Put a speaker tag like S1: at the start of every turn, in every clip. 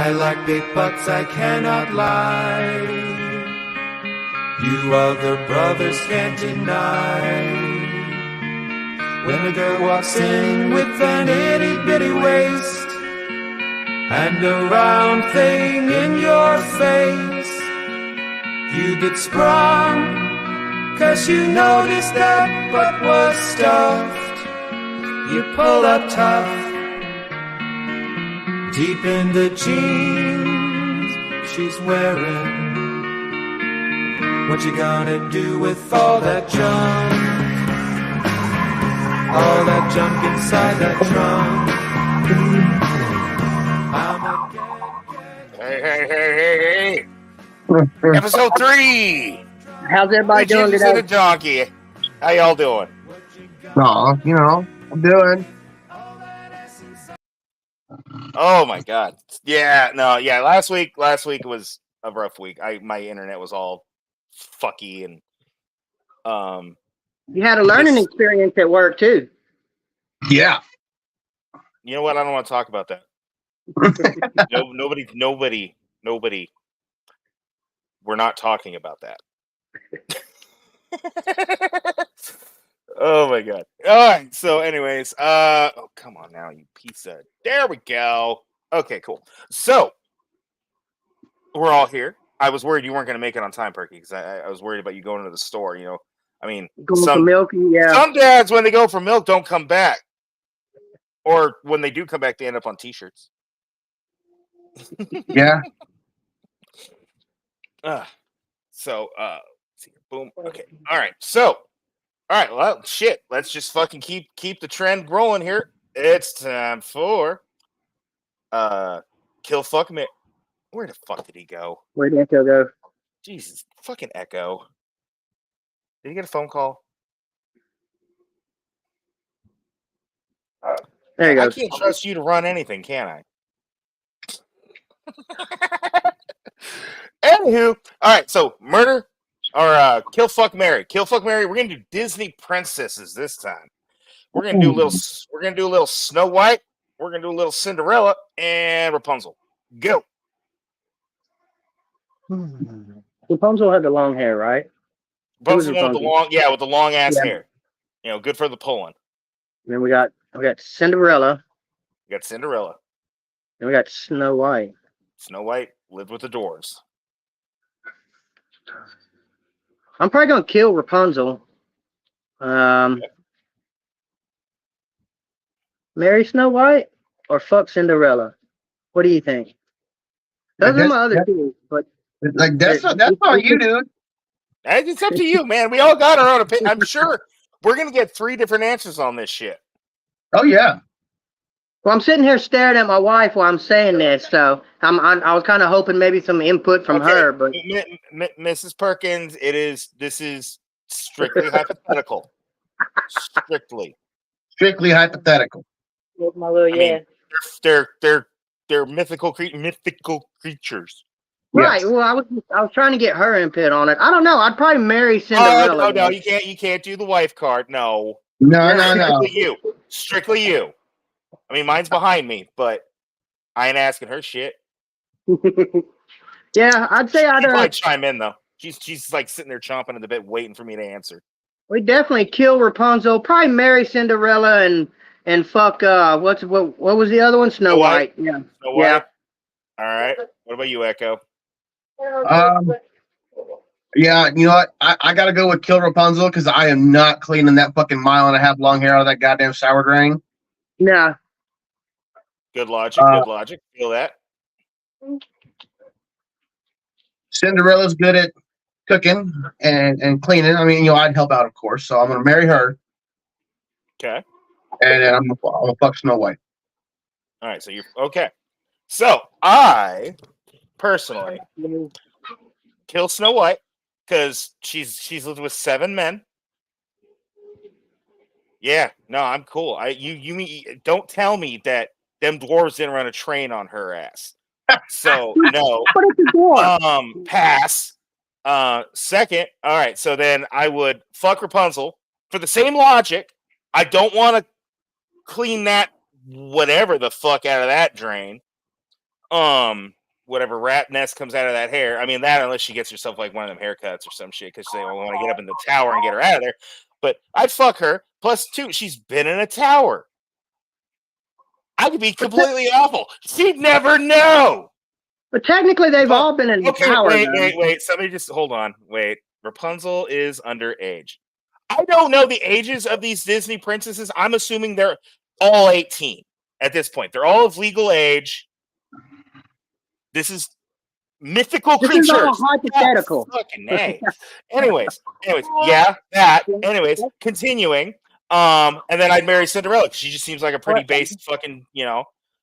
S1: I like big butts, I cannot lie. You other brothers can't deny. When a girl walks in with an itty bitty waist and a round thing in your face, you get sprung, 'cause you noticed that butt was stuffed. You pull up tough, deep in the jeans she's wearing. What you gonna do with all that junk? All that junk inside that trunk.
S2: Hey. Episode 3.
S3: How's everybody doing today?
S2: The donkey. How y'all doing?
S4: No, I'm doing.
S2: Oh my god. Yeah, last week was a rough week. My internet was all fucky and
S3: you had a learning experience at work too.
S4: Yeah.
S2: You know what? I don't want to talk about that. Nobody. We're not talking about that. Oh my god. All right. So, anyways, oh come on now, you piece of. There we go. Okay, cool. So we're all here. I was worried you weren't going to make it on time, Perky, because I was worried about you going to the store. I mean,
S3: going for milk. Yeah.
S2: Some dads, when they go for milk, don't come back, or when they do come back, they end up on T-shirts.
S4: Yeah.
S2: So, see, boom. Okay. All right. So, all right. Well, shit. Let's just fucking keep the trend rolling here. It's time for Kill Fuck Marry. Where the fuck did he go?
S3: Where did Echo go?
S2: Jesus, fucking Echo. Did he get a phone call?
S3: There you go.
S2: I can't trust you to run anything, can I? Anywho, all right. So murder or kill, fuck, marry. Kill, fuck, marry. We're gonna do Disney princesses this time. We're gonna do a little Snow White. We're gonna do a little Cinderella and Rapunzel. Go.
S3: Rapunzel had the long hair, right?
S2: Rapunzel with the long ass hair. Good for the pulling.
S3: And then we got Cinderella.
S2: We got Cinderella.
S3: Then we got Snow White.
S2: Snow White lived with the dwarves.
S3: I'm probably gonna kill Rapunzel. Marry Snow White or fuck Cinderella? What do you think? Those are my other two, but
S4: that's all you, dude.
S2: It's up to you, man. We all got our own opinion. I'm sure we're gonna get 3 different answers on this shit.
S4: Oh yeah.
S3: Well, I'm sitting here staring at my wife while I'm saying this, so I was kind of hoping maybe some input from her. But
S2: Mrs. Perkins, this is strictly hypothetical.
S4: Strictly hypothetical.
S3: With my little
S2: they're mythical creatures.
S3: Right. Yes. Well, I was trying to get her input on it. I don't know. I'd probably marry Cinderella.
S2: No, you can't do the wife card. No. Strictly you. I mean, mine's behind me, but I ain't asking her shit.
S3: Yeah, I'd say I'd
S2: might chime in though. She's like sitting there chomping at the bit, waiting for me to answer.
S3: We definitely kill Rapunzel. Probably marry Cinderella and fuck. What was the other one? Snow White. Yeah.
S2: Snow White. Yeah. All right. What about you, Echo?
S4: Yeah, you know what? I gotta go with kill Rapunzel because I am not cleaning that fucking 1.5 mile long hair out of that goddamn shower drain.
S3: Nah.
S2: Good logic. Feel that.
S4: Cinderella's good at cooking and cleaning. I mean, I'd help out, of course. So I'm gonna marry her.
S2: Okay.
S4: And then I'm gonna fuck Snow White.
S2: All right. So you're okay. So I personally kill Snow White because she's lived with 7 men. Yeah, no, I'm cool. You don't tell me that them dwarves didn't run a train on her ass. So no. Pass. Second, all right. So then I would fuck Rapunzel for the same logic. I don't want to clean that whatever the fuck out of that drain. whatever rat nest comes out of that hair. I mean, that unless she gets herself like one of them haircuts or some shit because they want to get up in the tower and get her out of there. But I'd fuck her. Plus, two, she's been in a tower. I could be completely awful. She'd never know.
S3: But technically, they've all been in the tower.
S2: Wait. Somebody just hold on. Wait. Rapunzel is underage. I don't know the ages of these Disney princesses. I'm assuming they're all 18 at this point. They're all of legal age. This is mythical creatures.
S3: This is all hypothetical.
S2: Oh, fucking A. Anyways, yeah, that. Anyways, continuing. And then I'd marry Cinderella because she just seems like a pretty basic fucking,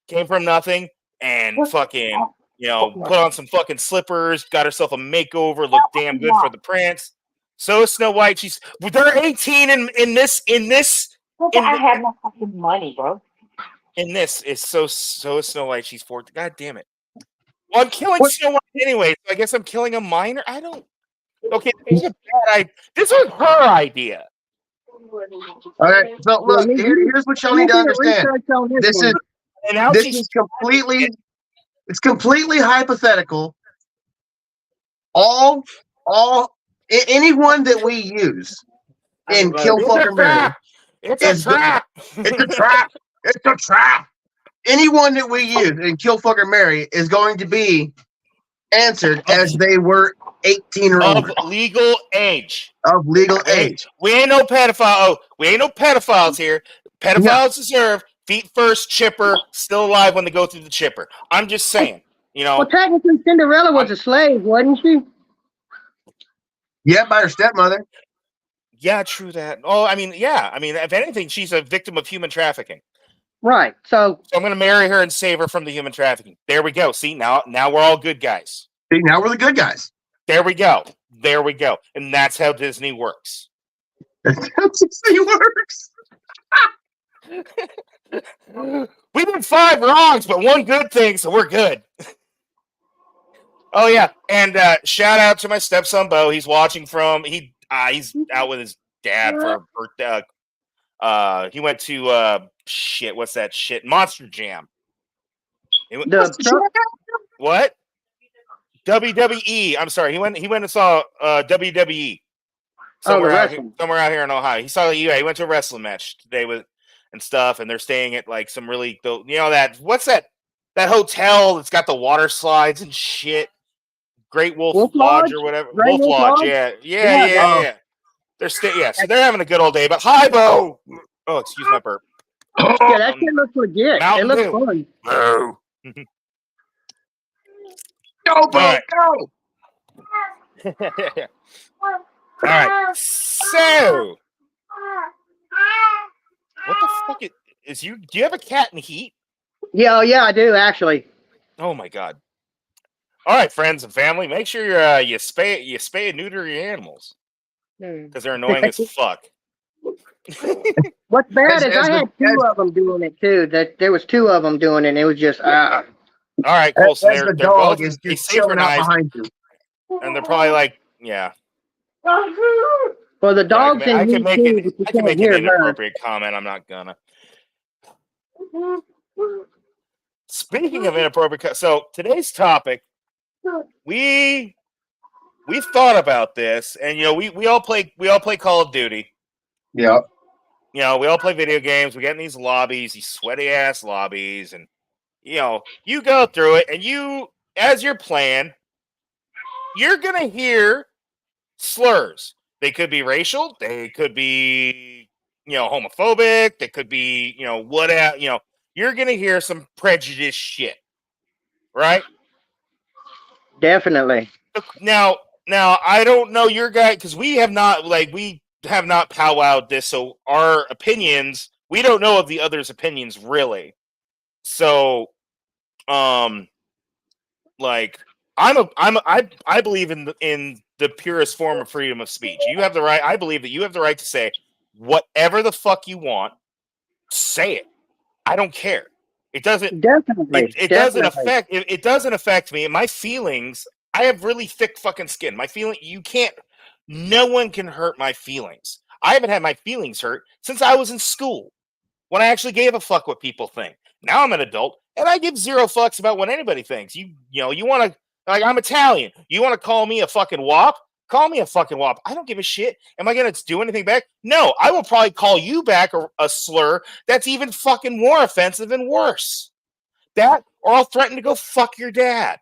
S2: came from nothing and fucking, put on some fucking slippers, got herself a makeover, looked damn good for the prince. So is Snow White. They're 18 in this.
S5: I have no fucking money, bro.
S2: In this is so is Snow White. She's 14. God damn it. Well, I'm killing Snow White anyway, so I guess I'm killing a minor. I don't. Okay, this was her idea.
S4: All right, so look, here's what y'all need to understand. This is completely, it's completely hypothetical. Anyone that we use in Kill Fucker Marry.
S2: It's a trap.
S4: It's a trap. It's a trap. Anyone that we use in Kill Fucker Marry is going to be answered as they were 18 or older.
S2: Of legal age.
S4: Of legal age.
S2: We ain't no pedophile. Oh, we ain't no pedophiles here. Pedophiles deserve feet first, chipper, still alive when they go through the chipper. I'm just saying,
S3: Well, technically, Cinderella was a slave, wasn't she?
S4: Yeah, by her stepmother.
S2: Yeah, true that. Oh, I mean, yeah. I mean, if anything, she's a victim of human trafficking.
S3: Right. So
S2: I'm going to marry her and save her from the human trafficking. There we go. See, now we're all good guys.
S4: See, now we're the good guys.
S2: There we go. And that's how Disney works.
S4: That's how Disney works.
S2: We did 5 wrongs, but 1 good thing, so we're good. Oh, yeah. And shout out to my stepson, Bo. He's watching he's out with his dad for a birthday. He went to what's that shit? Monster Jam. What? WWE. I'm sorry. He went and saw WWE somewhere out here in Ohio. He saw he went to a wrestling match today and stuff, and they're staying at like some really what's that hotel that's got the water slides and shit. Great Wolf Lodge or whatever. Wolf Lodge. Yeah. They're so they're having a good old day. But hi, Bo. Oh, excuse my burp.
S3: Yeah, that shit looks legit. It looks fun.
S2: Bo.
S4: Go, Bo, go.
S2: All right. So, what the fuck is you? Do you have a cat in heat?
S3: Yeah, I do actually.
S2: Oh my god. All right, friends and family, make sure you spay and neuter your animals because they're annoying as fuck.
S3: What's bad is I had 2 of them doing it too. That there was 2 of them doing it. And it was just
S2: All right, cool. So they're
S4: dog
S2: both
S4: is just showing out behind you,
S2: and they're probably like, yeah.
S3: Well, the dogs
S2: I
S3: in
S2: can make
S3: YouTube,
S2: an inappropriate comment. I'm not gonna. Speaking of inappropriate, so today's topic, we thought about this, and we all play Call of Duty.
S4: Yeah.
S2: We all play video games. We get in these lobbies, these sweaty ass lobbies, and you go through it, and as you're playing, you're gonna hear slurs. They could be racial. They could be homophobic. They could be whatever. You're gonna hear some prejudice shit, right?
S3: Definitely.
S2: Now I don't know your guy because we have not powwowed this, so our opinions, we don't know of the others' opinions really. So, I believe in the purest form of freedom of speech. You have the right. I believe that you have the right to say whatever the fuck you want. Say it. I don't care. It doesn't.
S3: Definitely.
S2: It doesn't affect. It doesn't affect me. My feelings. I have really thick fucking skin. My feeling. You can't. No one can hurt my feelings. I haven't had my feelings hurt since I was in school, when I actually gave a fuck what people think. Now I'm an adult. and I give zero fucks about what anybody thinks. You want to, like, I'm Italian. You want to call me a fucking wop? Call me a fucking wop. I don't give a shit. Am I going to do anything back? No, I will probably call you back a slur that's even fucking more offensive and worse. That, or I'll threaten to go fuck your dad.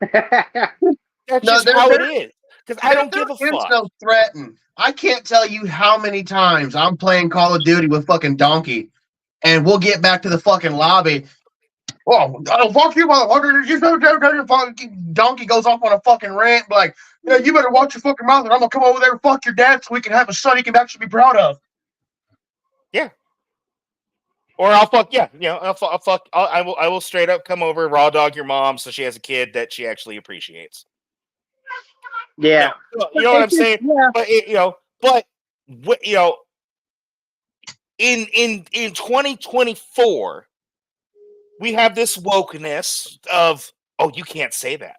S2: That's just how it is. Because I don't give a fuck.
S4: No threaten. I can't tell you how many times I'm playing Call of Duty with fucking Donkey, and we'll get back to the fucking lobby. Oh, fuck you, motherfucker! You so damn fucking Donkey goes off on a fucking rant, like, yeah, you better watch your fucking mouth, and I'm gonna come over there and fuck your dad so we can have a son he can actually be proud of.
S2: Yeah. Or I'll fuck, yeah, I will straight up come over, raw dog your mom so she has a kid that she actually appreciates.
S3: Yeah.
S2: You know what I'm saying?
S3: Yeah.
S2: But in 2024, we have this wokeness of, oh, you can't say that.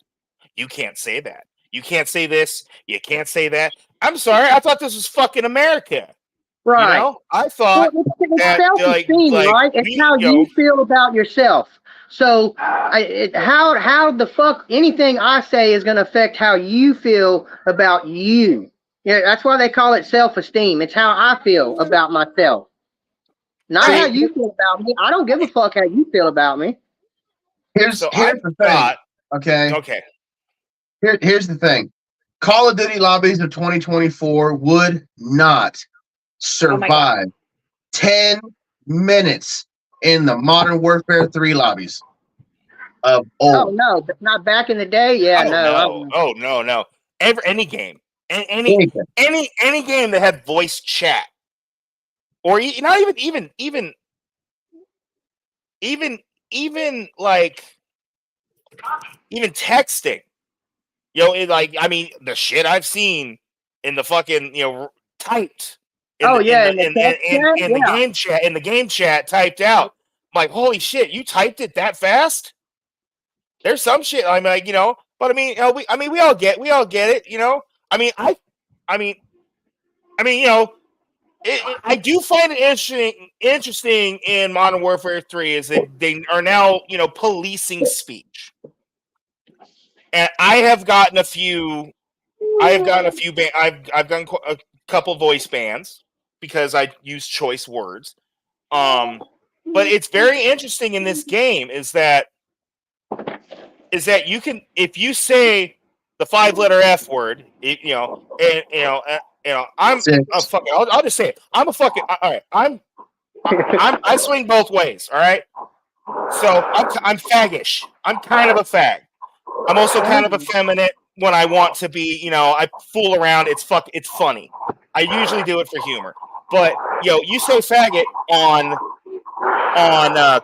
S2: You can't say that. You can't say this. You can't say that. I'm sorry. I thought this was fucking America.
S3: Right.
S2: You know? I thought
S3: it's
S2: that,
S3: self-esteem, right? It's how you feel about yourself. So how the fuck anything I say is going to affect how you feel about you. Yeah, that's why they call it self-esteem. It's how I feel about myself. Not how you feel about me. I don't give a fuck how you feel about me.
S4: Here's the thing. Okay. Here's the thing. Call of Duty lobbies of 2024 would not survive 10 minutes in the Modern Warfare 3 lobbies of old.
S3: Oh no, not back in the day. Yeah,
S2: no. Any game, any game that had voice chat, or not even texting. The shit I've seen in the fucking typed. In the game chat typed out. I'm like, holy shit, you typed it that fast? There's some shit I'm like, but we all get it, I do find it interesting in Modern Warfare 3 is that they are now, policing speech. And I've gotten a couple voice bans because I use choice words. But it's very interesting in this game is that you can, if you say the 5-letter F word, I'm a fucking, I'll just say it. I'm a fucking, all right. I swing both ways. All right. So I'm faggish. I'm kind of a fag. I'm also kind of effeminate when I want to be, I fool around. It's funny. I usually do it for humor. But you say faggot on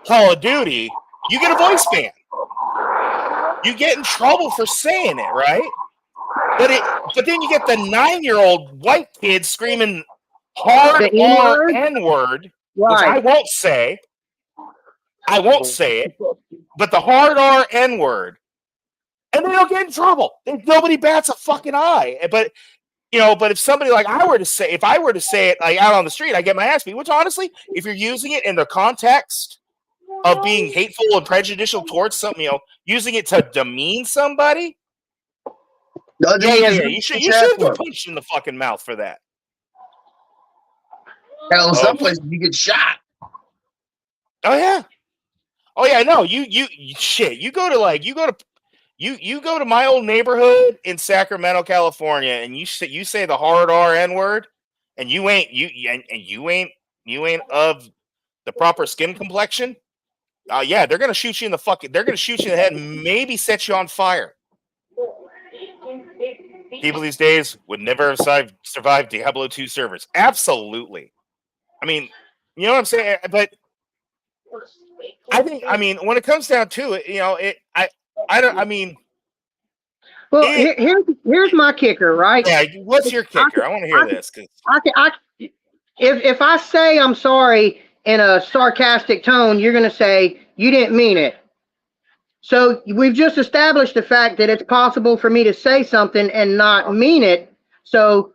S2: Call of Duty, you get a voice ban. You get in trouble for saying it, right? But then you get the 9-year-old white kid screaming hard R N-word, which I won't say. I won't say it. But the hard R N-word. And they don't get in trouble. Nobody bats a fucking eye. But if somebody if I were to say it like out on the street, I get my ass beat. Which honestly, if you're using it in the context of being hateful and prejudicial towards something, using it to demean somebody, you should get punched in the fucking mouth for that.
S4: Hell, in some places you get shot.
S2: Oh yeah, no, you go to my old neighborhood in Sacramento, California, and you say the hard R N-word, and you ain't of the proper skin complexion. They're gonna shoot you in the head and maybe set you on fire. People these days would never have survived Diablo 2 servers. Absolutely. I mean, you know what I'm saying? But I think, when it comes down to it,
S3: Well, here's my kicker, right?
S2: Yeah, what's your kicker? I want to hear this.
S3: If I say I'm sorry in a sarcastic tone, you're going to say you didn't mean it. So we've just established the fact that it's possible for me to say something and not mean it. So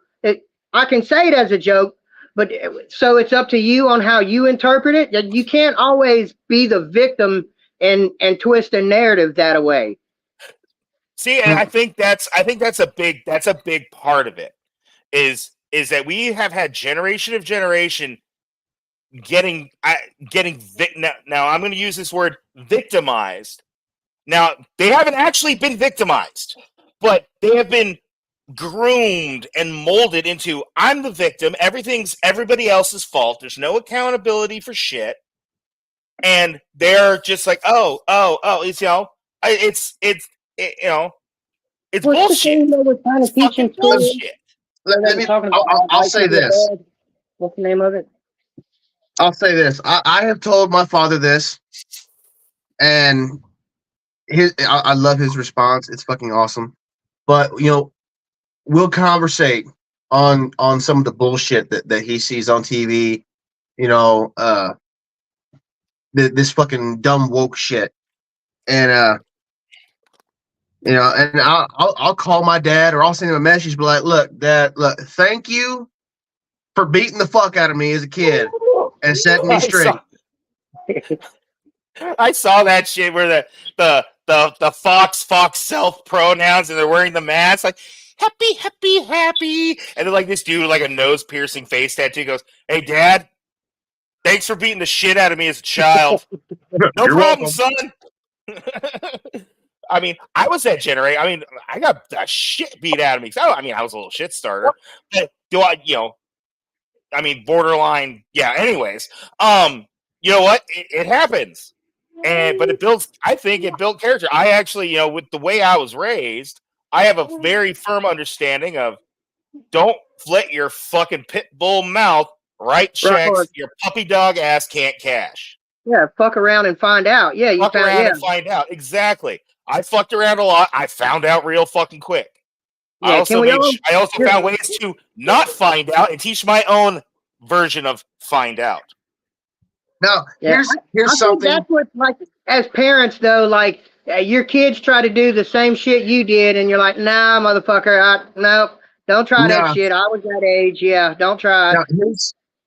S3: I can say it as a joke, but so it's up to you on how you interpret it. You can't always be the victim and twist a narrative that way.
S2: See, and I think that's a big part of it is that we have had generation of generation getting now I'm going to use this word victimized. Now, they haven't actually been victimized, but they have been groomed and molded into I'm the victim, everything's everybody else's fault, there's no accountability for shit. And they're just like, oh, it's it's bullshit. It's fucking bullshit.
S4: I'll say this.
S3: What's the name of it?
S4: I'll say this. I have told my father this, and I love his response. It's fucking awesome. But we'll conversate on some of the bullshit that he sees on TV. This fucking dumb woke shit, and and I'll call my dad, or I'll send him a message, be like, look, Dad, look, thank you for beating the fuck out of me as a kid and setting me straight.
S2: I saw that shit where the fox self pronouns and they're wearing the mask, like happy, and then like this dude with like a nose piercing face tattoo goes, "Hey, Dad, thanks for beating the shit out of me as a child." No problem, son. I mean, I was that generation. I mean, I got the shit beat out of me. I was a little shit starter, but I mean, borderline. Yeah. Anyways, you know what? It happens, but it builds. I think it built character. I actually, with the way I was raised, I have a very firm understanding of don't let your fucking pit bull mouth write checks your puppy dog ass can't cash.
S3: Yeah, fuck around and find out. Yeah,
S2: fuck around and find out. Exactly. I fucked around a lot. I found out real fucking quick. Yeah, I also found ways to not find out and teach my own version of find out.
S4: Now, here's something.
S3: That's what, like, as parents, though, like, your kids try to do the same shit you did, and you're like, nah, motherfucker, no, don't try that shit. I was that age. Yeah, don't try.
S4: Now,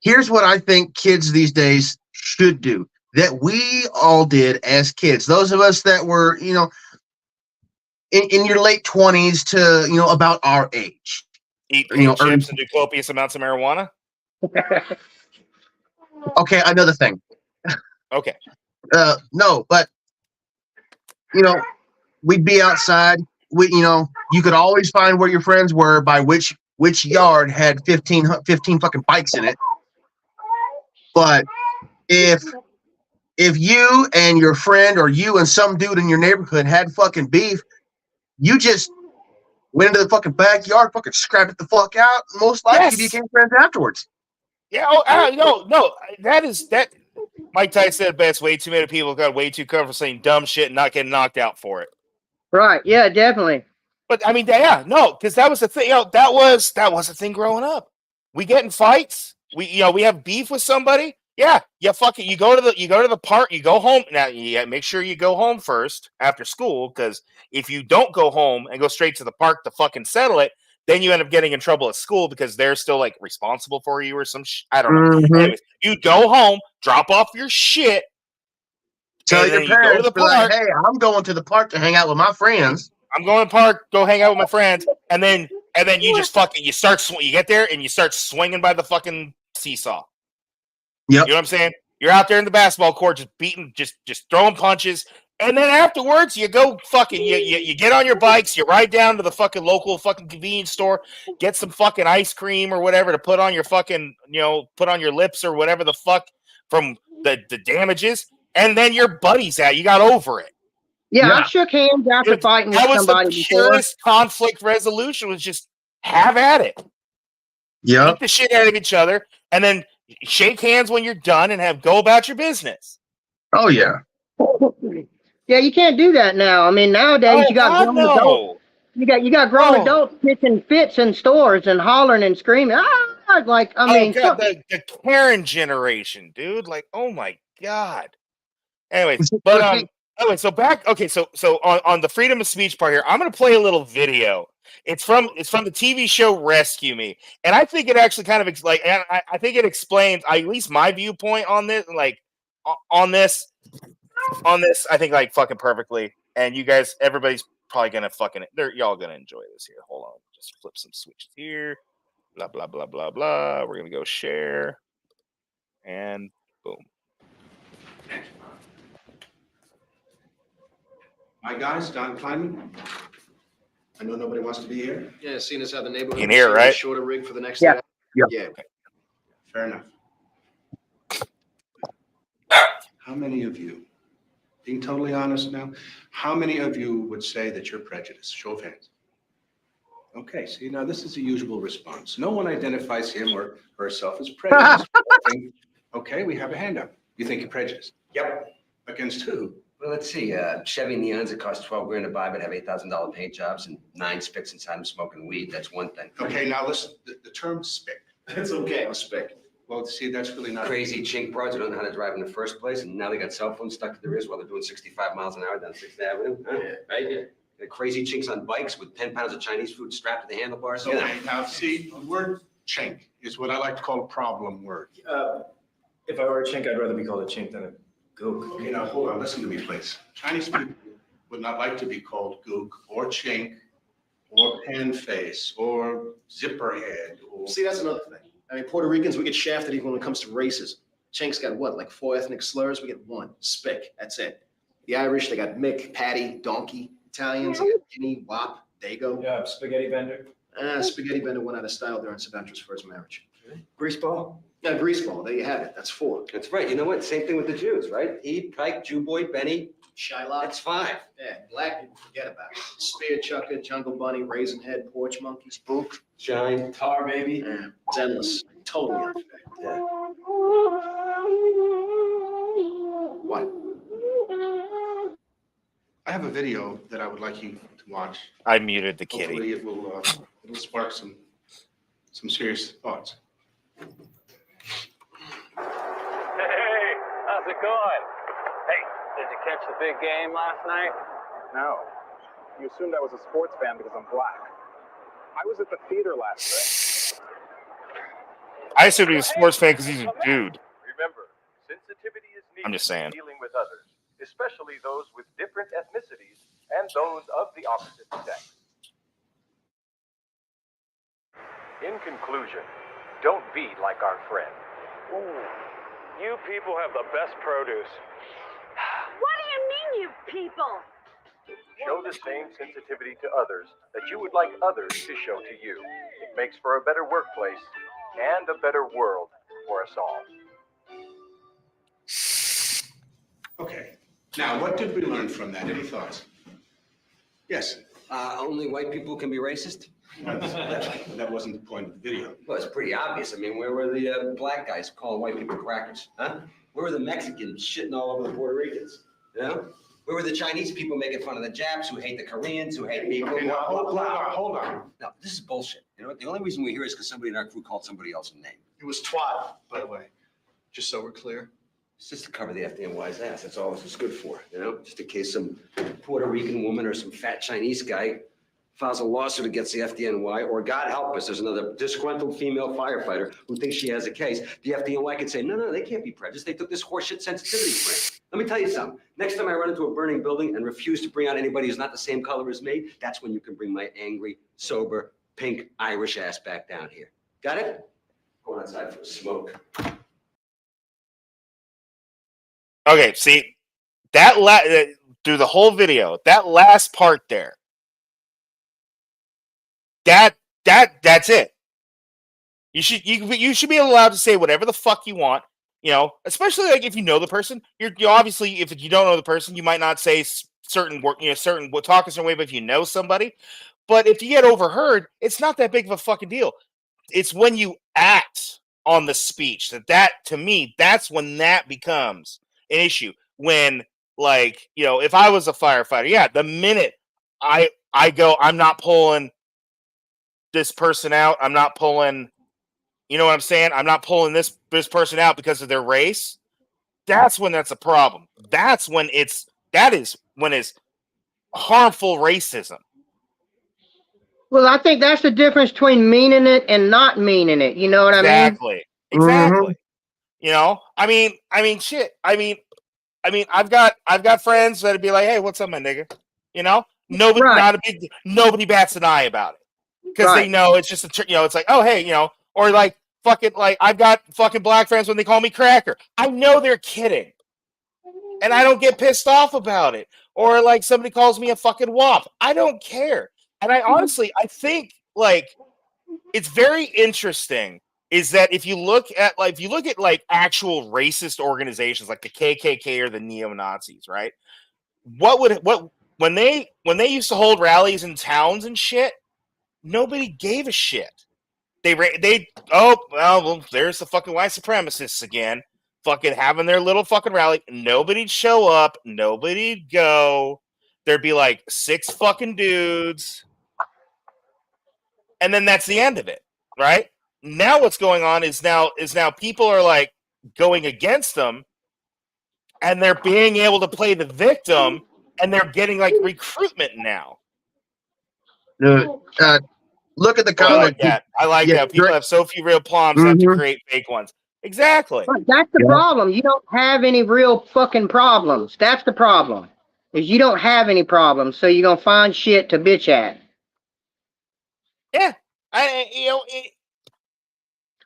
S4: here's what I think kids these days should do, that we all did as kids. Those of us that were, in your late 20s to, about our age.
S2: Eat chips and do copious amounts of marijuana?
S4: Okay, another thing.
S2: Okay.
S4: No, but, we'd be outside. You could always find where your friends were by which yard had 15 fucking bikes in it. But if you and your friend, or you and some dude in your neighborhood had fucking beef, you just went into the fucking backyard, fucking scrapped it the fuck out, and most likely you became friends afterwards.
S2: Yeah, no, that Mike Tyson said best. Way too many people got way too comfortable saying dumb shit and not getting knocked out for it.
S3: Right? Yeah, definitely.
S2: But I mean, because that was the thing. That was the thing growing up. We get in fights. We have beef with somebody. Yeah, you go to the park. You go home now. You make sure you go home first after school, because if you don't go home and go straight to the park to fucking settle it, then you end up getting in trouble at school because they're still like responsible for you or some I don't know.
S4: Mm-hmm.
S2: Anyways, you go home, drop off your shit.
S4: Tell your parents, go to the park. Like, hey, I'm going to the park to hang out with my friends.
S2: I'm going to the park, go hang out with my friends, and then you just fucking you get there and you start swinging by the fucking seesaw.
S4: Yep.
S2: You know what I'm saying? You're out there in the basketball court, just beating, just throwing punches. And then afterwards, you go fucking, you get on your bikes, you ride down to the fucking local fucking convenience store, get some fucking ice cream or whatever to put on your fucking, put on your lips or whatever the fuck from the damages. And then your buddy's out. You got over it.
S3: Yeah, I shook hands after fighting with somebody before. That was the purest
S2: conflict resolution, was just have at it.
S4: Yeah.
S2: Beat the shit out of each other and then shake hands when you're done and go about your business.
S4: Oh, yeah.
S3: Yeah, you can't do that now. I mean, nowadays you got grown adults. You got grown adults pitching fits in stores and hollering and screaming.
S2: The Karen generation, dude. Like, oh my god. Anyway, but so back. Okay, so on the freedom of speech part here, I'm gonna play a little video. It's from the TV show Rescue Me, and I think it actually kind of I think it explains at least my viewpoint on this. Like on this. on this, I think like fucking perfectly. And you guys, everybody's probably gonna y'all gonna enjoy this here. Hold on, just flip some switches here. Blah blah blah blah blah. We're gonna go share, and boom.
S6: Hi guys, Don Kleinman. I know nobody wants to be here.
S7: Yeah, seeing as how the neighborhood
S2: In here, right?
S7: shorter rig for the next
S3: Yeah.
S7: day. Yeah.
S6: Okay. Fair enough. How many of you, being totally honest now, how many of you would say that you're prejudiced? Show of hands. Okay, see, now this is the usual response. No one identifies him or herself as prejudiced. Okay, we have a hand up. You think you're prejudiced?
S8: Yep.
S6: Against who?
S8: Well, let's see. Chevy Neons that cost $12,000 to buy, but have $8,000 paint jobs and 9 spics inside them smoking weed. That's one thing.
S6: Okay, now listen, the term spick.
S7: It's okay, I'll spick.
S6: Well, see, that's really not.
S8: Crazy chink broads who don't know how to drive in the first place, and now they got cell phones stuck to their ears while they're doing 65 miles an hour down 6th Avenue. Huh?
S7: Yeah.
S8: Right? Yeah. The crazy chinks on bikes with 10 pounds of Chinese food strapped to the handlebars.
S6: Okay, now see, the word chink is what I like to call a problem word.
S9: If I were a chink, I'd rather be called a chink than a gook.
S6: Okay, now hold on, listen to me, please. Chinese people would not like to be called gook or chink or pan face or zipper head or.
S7: See, that's another thing. I mean, Puerto Ricans, we get shafted even when it comes to races. Chink's got what, like 4 ethnic slurs? We get 1, spick, that's it. The Irish, they got Mick, Patty, Donkey. Italians, they got Guinea, Wop, Dago.
S9: Yeah, spaghetti bender.
S7: Spaghetti Bender went out of style during Savantra's first marriage.
S8: Greaseball?
S7: Yeah, greaseball, there you have it, that's 4.
S8: That's right. You know what? Same thing with the Jews, right? Eve, Pike, Jew boy, Benny.
S7: Shylock.
S8: That's 5.
S7: Yeah, black people forget about it. Spear Chucker, Jungle Bunny, Raisin Head, Porch Monkey, Spook.
S8: Shine.
S9: Tar baby.
S7: Yeah, it's endless. Totally unfair.
S8: Yeah.
S7: What?
S6: I have a video that I would like you to watch.
S2: I muted the kitty.
S6: Hopefully it'll spark some serious thoughts.
S10: Hey, how's it going? Hey, did you catch the big game last night?
S11: No. You assumed I was a sports fan because I'm black. I was at the theater last night.
S2: I assumed he was a sports fan because he's a dude.
S10: Remember, sensitivity is needed
S2: I'm just saying.
S10: in dealing with others, especially those with different ethnicities and those of the opposite sex. In conclusion, don't be like our friend. Ooh, you people have the best produce.
S12: What do you mean, you people?
S10: Show the same sensitivity to others that you would like others to show to you. It makes for a better workplace and a better world for us all.
S6: Okay, now what did we learn from that? Any thoughts? Yes.
S8: Only white people can be racist?
S6: That wasn't the point of the video.
S8: Well, it's pretty obvious. I mean, where were the black guys calling white people crackers? Huh? Where were the Mexicans shitting all over the Puerto Ricans? You know? Where were the Chinese people making fun of the Japs who hate the Koreans, who hate people?
S6: Okay, now hold on.
S8: No, this is bullshit. You know what? The only reason we're here is because somebody in our crew called somebody else a name.
S6: It was twat, by the way, just so we're clear.
S8: It's just to cover the FDNY's ass. That's all this was good for, you know? Just in case some Puerto Rican woman or some fat Chinese guy files a lawsuit against the FDNY, or God help us, there's another disgruntled female firefighter who thinks she has a case. The FDNY could say, no, they can't be prejudiced. They took this horseshit sensitivity training. Let me tell you something. Next time I run into a burning building and refuse to bring out anybody who's not the same color as me, that's when you can bring my angry, sober, pink Irish ass back down here. Got it? Going outside for a smoke.
S2: Okay, see that through the whole video, that last part there. That's it. You should be allowed to say whatever the fuck you want, you know. Especially like if you know the person. You obviously, if you don't know the person, you might not say certain work, you know, talk a certain way. But if you know somebody, but if you get overheard, it's not that big of a fucking deal. It's when you act on the speech that to me, that's when that becomes an issue. When, like, you know, if I was a firefighter, yeah, the minute I go, I'm not pulling this person out. I'm not pulling, you know what I'm saying? I'm not pulling this person out because of their race. That's when that's a problem. That is when it's harmful racism.
S3: Well, I think that's the difference between meaning it and not meaning it. You know what I mean?
S2: Exactly.
S3: Mm-hmm.
S2: You know, I mean, shit. I mean, I mean, I've got friends that'd be like, "Hey, what's up, my nigga?" You know, nobody bats an eye about it because they know it's just it's like, oh, hey, or like fucking like I've got fucking black friends when they call me cracker. I know they're kidding, and I don't get pissed off about it. Or like somebody calls me a fucking wop, I don't care. And I honestly, I think like it's very interesting. Is that if you look at actual racist organizations like the KKK or the neo-Nazis, right? When they used to hold rallies in towns and shit, nobody gave a shit. There's the fucking white supremacists again, fucking having their little fucking rally. Nobody'd show up, nobody'd go. There'd be like 6 fucking dudes, and then that's the end of it, right? Now what's going on is now people are like going against them, and they're being able to play the victim, and they're getting like recruitment now.
S4: Look at the comment.
S2: I like that. People have so few real problems, have to create fake ones. Exactly.
S3: That's the problem. You don't have any real fucking problems. That's the problem. Is you don't have any problems, so you're gonna find shit to bitch at.
S2: Yeah,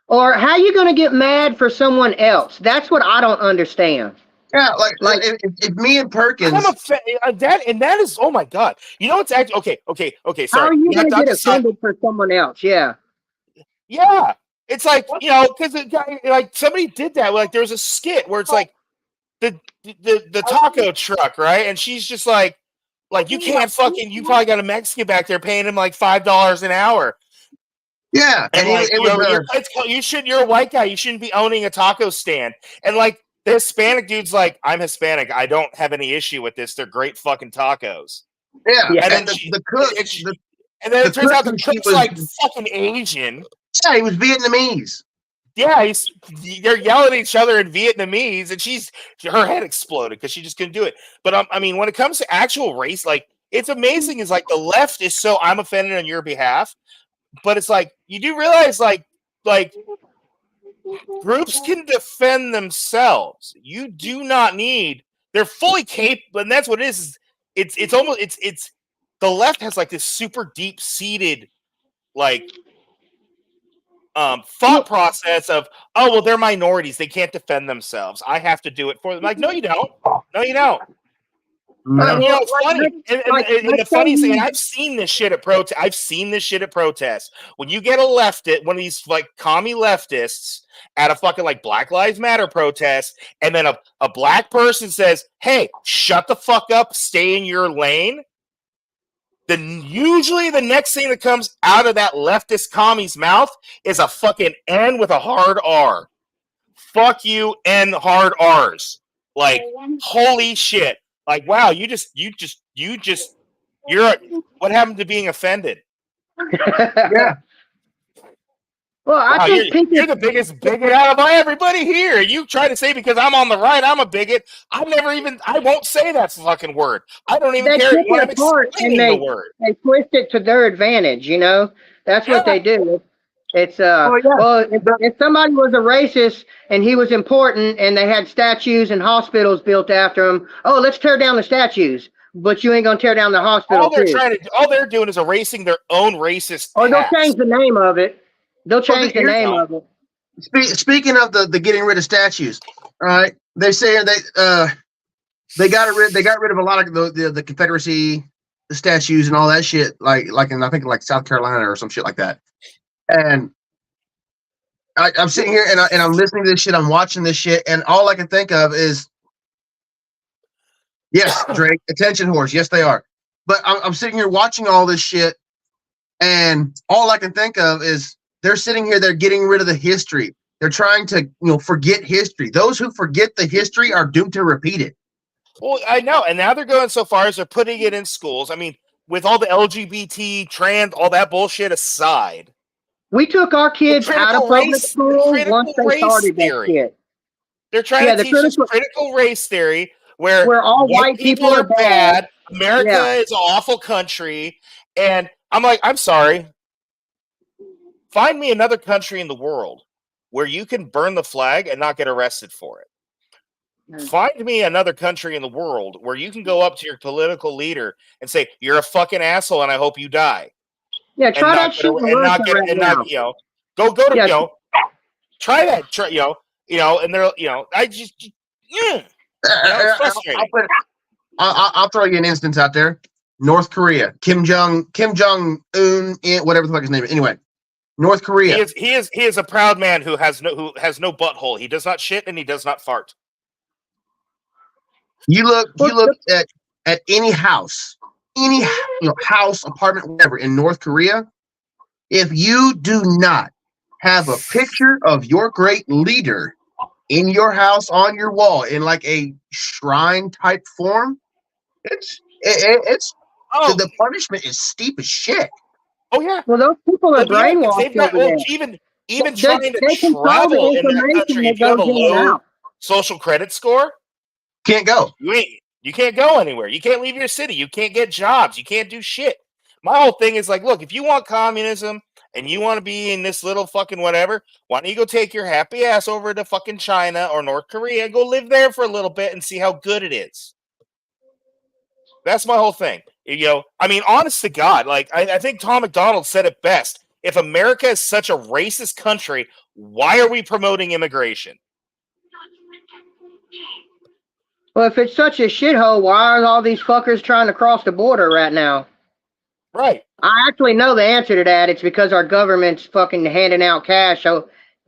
S3: or how you gonna get mad for someone else? That's what I don't understand.
S4: Yeah, like if me and Perkins,
S2: that is, oh my god. You know what's actually okay. Sorry.
S3: How are you gonna get offended for someone else? Yeah.
S2: Yeah, it's like because like somebody did that. Like there was a skit where it's like the taco truck, right? And she's just like you can't fucking. You probably got a Mexican back there paying him like $5 an hour.
S4: Yeah,
S2: and like, you're a white guy. You shouldn't be owning a taco stand. And like the Hispanic dude's like, I'm Hispanic. I don't have any issue with this. They're great fucking tacos.
S4: Yeah,
S2: and then
S4: the cook.
S2: And then it turns out the cook's like fucking Asian.
S4: Yeah, he was Vietnamese.
S2: Yeah, they're yelling at each other in Vietnamese, and her head exploded because she just couldn't do it. But I mean, when it comes to actual race, like it's amazing. Is like the left is so I'm offended on your behalf, but it's like you do realize like groups can defend themselves. You do not need. They're fully capable, and that's what it is. It's almost it's the left has like this super deep seated like thought process of, oh well, they're minorities, they can't defend themselves, I have to do it for them. Like, no you don't. It's funny. And the funny thing, I've seen this shit at protests. When you get one of these like commie leftists at a fucking like Black Lives Matter protest, and then a black person says, hey, shut the fuck up, stay in your lane, then usually the next thing that comes out of that leftist commie's mouth is a fucking N with a hard R. Fuck you, N hard R's. Like, holy shit. Like, wow, you're what happened to being offended?
S4: Yeah.
S3: Well, I think
S2: you're the biggest bigot out of everybody here. You try to say because I'm on the right, I'm a bigot. I won't say that fucking word. I don't even care when I'm explaining the word.
S3: They twist it to their advantage, That's what they do. It's well, if somebody was a racist and he was important and they had statues and hospitals built after him, let's tear down the statues. But you ain't gonna tear down the hospital.
S2: All they're doing is erasing their own racist.
S3: Or they'll change the name of it. They'll change the name of it.
S4: Speaking of the getting rid of statues, all right? They say they got rid of a lot of the Confederacy, the statues and all that shit, like in I think like South Carolina or some shit like that. And I'm sitting here and I'm listening to this shit. I'm watching this shit, and all I can think of is, yes, Drake, attention whores. Yes, they are. But I'm sitting here watching all this shit, and all I can think of is they're sitting here. They're getting rid of the history. They're trying to forget history. Those who forget the history are doomed to repeat it.
S2: Well, I know, and now they're going so far as they're putting it in schools. I mean, with all the LGBT, trans, all that bullshit aside.
S3: We took our kids out of public school once they started that shit.
S2: They're trying to teach us critical race theory where
S3: all white people are bad.
S2: America is an awful country. And I'm like, I'm sorry. Find me another country in the world where you can burn the flag and not get arrested for it. Find me another country in the world where you can go up to your political leader and say, "You're a fucking asshole, and I hope you die."
S3: Yeah, try that shit in Russia right now.
S2: Go to try that. And they're I just it's frustrating.
S4: I'll throw you an instance out there. North Korea, Kim Jong Un, whatever the fuck his name is. Anyway, North Korea.
S2: He is a proud man who has no butthole. He does not shit and he does not fart.
S4: You look at any house, house, apartment, whatever in North Korea. If you do not have a picture of your great leader in your house on your wall in like a shrine type form, the punishment is steep as shit.
S2: Oh yeah.
S3: Well, those people are brainwashed.
S2: Even trying to travel in that country, if you have a low social credit score,
S4: can't go.
S2: You can't go anywhere. You can't leave your city. You can't get jobs. You can't do shit. My whole thing is like, look, if you want communism and you want to be in this little fucking whatever, why don't you go take your happy ass over to fucking China or North Korea and go live there for a little bit and see how good it is. That's my whole thing. I mean, honest to God, like I think Tom McDonald said it best. If America is such a racist country, why are we promoting immigration?
S3: Well, if it's such a shithole, why are all these fuckers trying to cross the border right now?
S2: Right.
S3: I actually know the answer to that. It's because our government's fucking handing out cash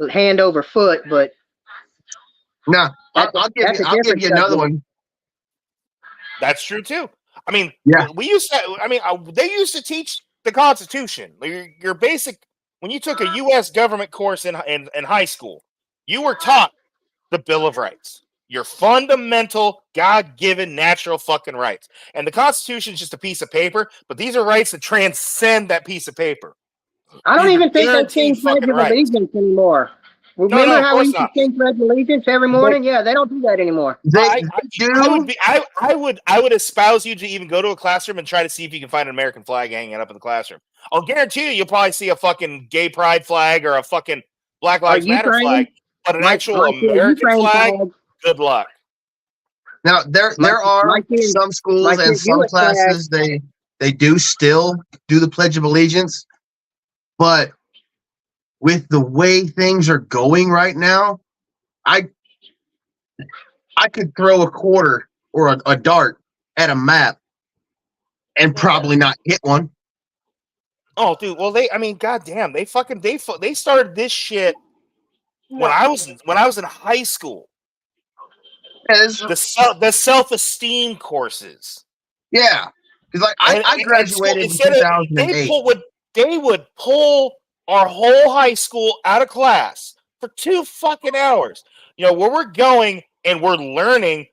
S3: hand over foot, but...
S4: No, I'll give you another one.
S2: That's true, too. I mean,
S4: yeah.
S2: They used to teach the Constitution. Your basic... When you took a U.S. government course in high school, you were taught the Bill of Rights. Your fundamental, God-given, natural fucking rights. And the Constitution is just a piece of paper, but these are rights that transcend that piece of paper.
S3: I don't even think they sing Pledge of Allegiance anymore. Remember how we used to sing Pledge of Allegiance every morning? Yeah, they don't do that anymore.
S2: I would espouse you to even go to a classroom and try to see if you can find an American flag hanging up in the classroom. I'll guarantee you'll probably see a fucking gay pride flag or a fucking Black Lives Matter flag, but an actual American flag. Good luck.
S4: Now there are some schools and some classes they do still do the Pledge of Allegiance, but with the way things are going right now, I could throw a quarter or a dart at a map and probably not hit one.
S2: Oh, dude. Well, goddamn, they started this shit when I was in high school. The self-esteem courses.
S4: Yeah, because like I graduated in 2008.
S2: They would pull our whole high school out of class for 2 fucking hours. Where we're going and we're learning,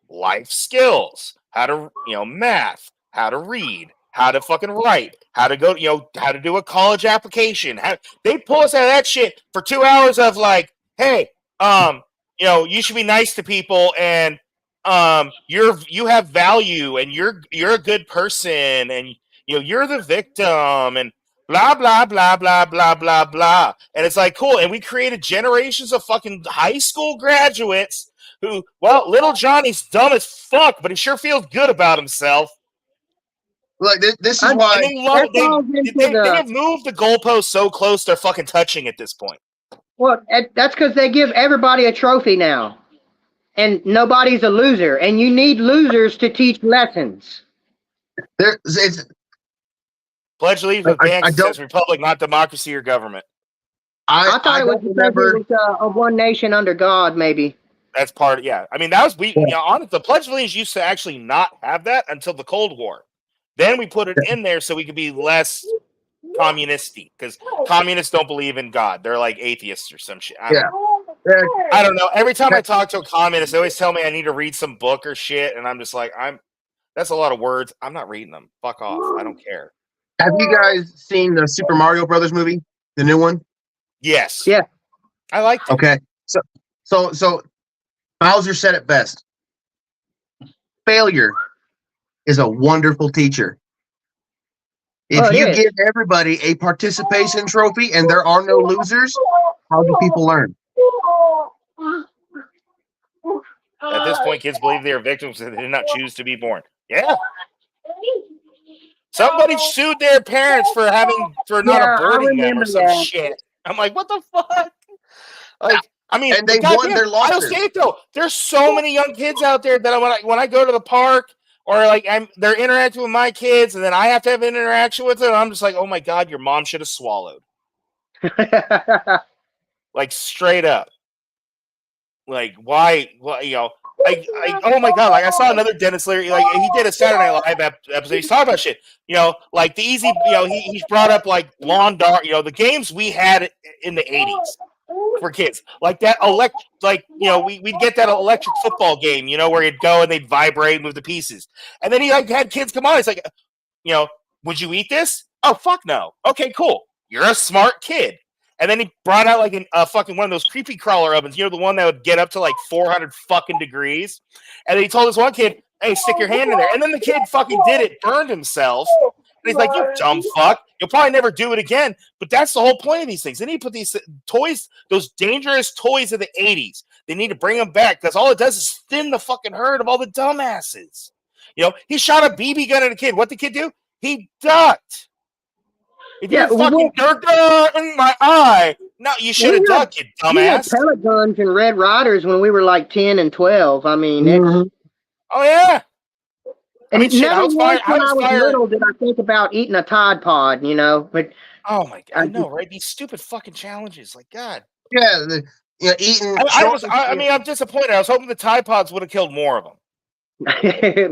S2: life skills, how to, math, how to read, how to fucking write, how to go, how to do a college application. They pull us out of that shit for 2 hours of like, hey, you should be nice to people, and you have value, and you're a good person, and you're the victim, and blah blah blah blah blah blah blah. And it's like cool, and we created generations of fucking high school graduates who, well, little Johnny's dumb as fuck, but he sure feels good about himself.
S4: Like this is why
S2: they have moved the goalpost so close they're fucking touching at this point.
S3: Well, that's because they give everybody a trophy now, and nobody's a loser, and you need losers to teach lessons.
S2: Pledge allegiance with says republic, not democracy or government.
S3: I thought it was because it was a one nation under God, maybe.
S2: That's part of, yeah. I mean, that was, the Pledge of Allegiance used to actually not have that until the Cold War. Then we put it in there so we could be less communisty, because communists don't believe in God. They're like atheists or some shit. I don't know. Every time I talk to a communist, they always tell me I need to read some book or shit, and I'm just like, that's a lot of words. I'm not reading them. Fuck off. I don't care.
S4: Have you guys seen the Super Mario Brothers movie, the new one?
S2: Yes.
S3: Yeah.
S2: I liked it.
S4: Okay. So Bowser said it best. Failure is a wonderful teacher. If you give everybody a participation trophy and there are no losers, how do people learn?
S2: At this point, kids believe they are victims and they did not choose to be born. Yeah. Somebody sued their parents for not aborting them or some shit. I'm like, what the fuck? Like, I mean,
S4: and they won their lawsuit.
S2: I'll say it though. There's so many young kids out there that when I go to the park or like they're interacting with my kids, and then I have to have an interaction with them, I'm just like, oh my god, your mom should have swallowed. Like straight up. Like why? Well, you know. Oh my god! Like I saw another Dennis Leary. Like he did a Saturday Night Live episode. He's talking about shit. You know, like the easy. You know, he's brought up like lawn dart. You know, the games we had in the '80s for kids, like that like you know, we'd get that electric football game. You know, where you'd go and they'd vibrate, move the pieces, and then he like had kids come on. It's like, you know, would you eat this? Oh fuck no. Okay, cool. You're a smart kid. And then he brought out like a fucking one of those creepy crawler ovens, you know, the one that would get up to like 400 fucking degrees. And then he told this one kid, hey, stick your hand in there. And then the kid fucking did it, burned himself. And he's like, you dumb fuck. You'll probably never do it again. But that's the whole point of these things. They need to put these toys, those dangerous toys of the 80s. They need to bring them back because all it does is thin the fucking herd of all the dumbasses. You know, he shot a BB gun at a kid. What did the kid do? He ducked. If you fucking dirt in my eye, no, you should have ducked, you dumbass.
S3: We had pellet guns and Red Riders when we were like 10 and 12. I mean,
S2: oh yeah.
S3: And
S2: I mean, shit,
S3: never once when I was
S2: fired.
S3: little did I think about eating a Tide Pod, you know. But
S2: oh my god, I know, right? These stupid fucking challenges, like God.
S4: Yeah, eating.
S2: I'm disappointed. I was hoping the Tide Pods would have killed more of them.